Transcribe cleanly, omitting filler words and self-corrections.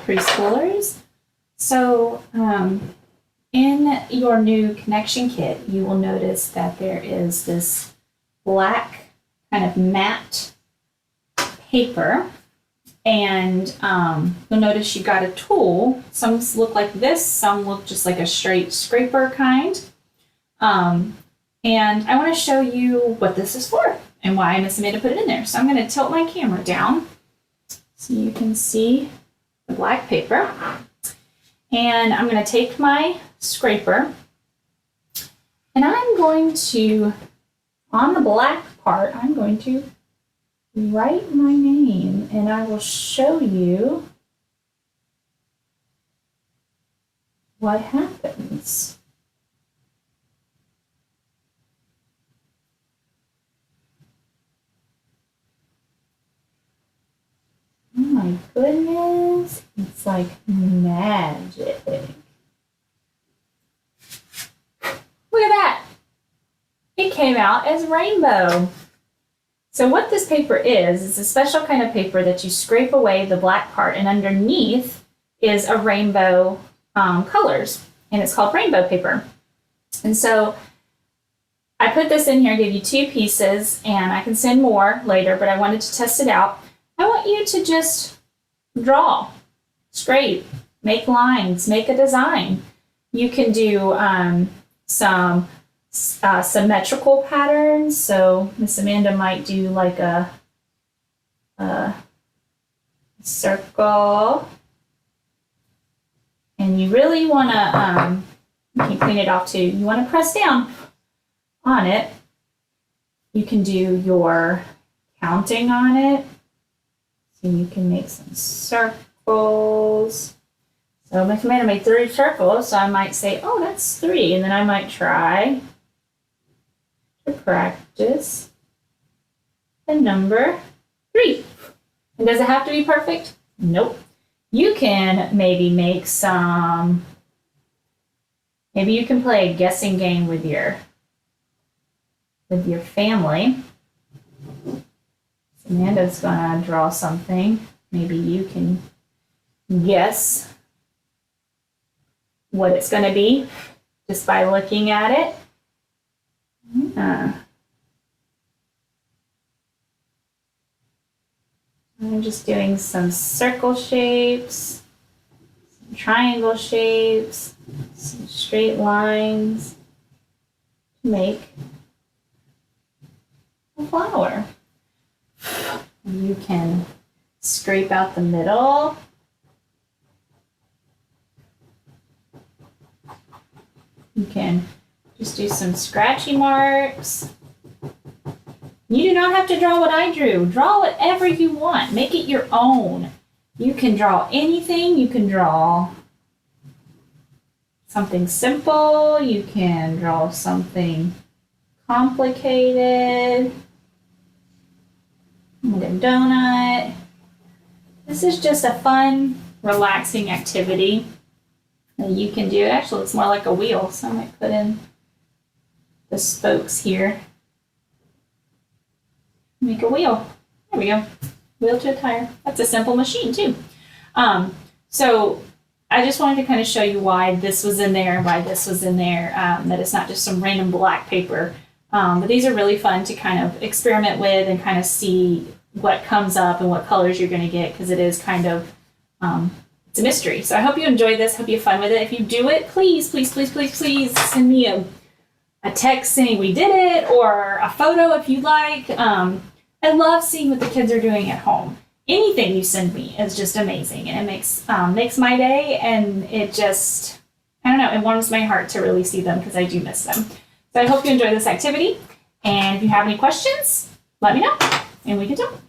preschoolers. So in your new connection kit, you will notice that there is this black kind of matte paper, and you'll notice you got a tool. Some look like this, some look just like a straight scraper kind. And I want to show you what this is for and why Miss Amanda put it in there. So I'm going to tilt my camera down so you can see the black paper. And I'm going to take my scraper and I'm going to, on the black part, I'm going to write my name, and I will show you what happens. Oh my goodness, it's like magic. Look at that. It came out as rainbow. So what this paper is a special kind of paper that you scrape away the black part, and underneath is a rainbow colors, and it's called rainbow paper. And so I put this in here, gave you 2 pieces, and I can send more later, but I wanted to test it out. I want you to just draw, scrape, make lines, make a design. You can do some symmetrical patterns. So Miss Amanda might do like a circle, and you really want to, you can clean it off too. You want to press down on it. You can do your counting on it. So you can make some circles. So Miss Amanda made 3 circles, so I might say, oh, that's 3, and then I might try to practice the number 3. And does it have to be perfect? Nope. You can maybe make some, maybe you can play a guessing game with your family. Amanda's gonna draw something. Maybe you can guess what it's gonna be just by looking at it. I'm just doing some circle shapes, some triangle shapes, some straight lines to make a flower. You can scrape out the middle. You can just do some scratchy marks. You do not have to draw what I drew. Draw whatever you want. Make it your own. You can draw anything. You can draw something simple. You can draw something complicated. Like a donut. This is just a fun, relaxing activity that you can do. It actually looks more like a wheel, so I might put in the spokes here. Make a wheel. There we go. Wheel to a tire. That's a simple machine too. So I just wanted to kind of show you why this was in there and why this was in there, that it's not just some random black paper. But these are really fun to kind of experiment with and kind of see what comes up and what colors you're going to get, because it is kind of, it's a mystery. So I hope you enjoyed this. Hope you have fun with it. If you do it, please, please, please, please, please send me a text saying we did it, or a photo if you'd like. I love seeing what the kids are doing at home. Anything you send me is just amazing, and it makes my day, and it just, I don't know, it warms my heart to really see them, because I do miss them. So I hope you enjoy this activity, and if you have any questions, let me know, and we can talk.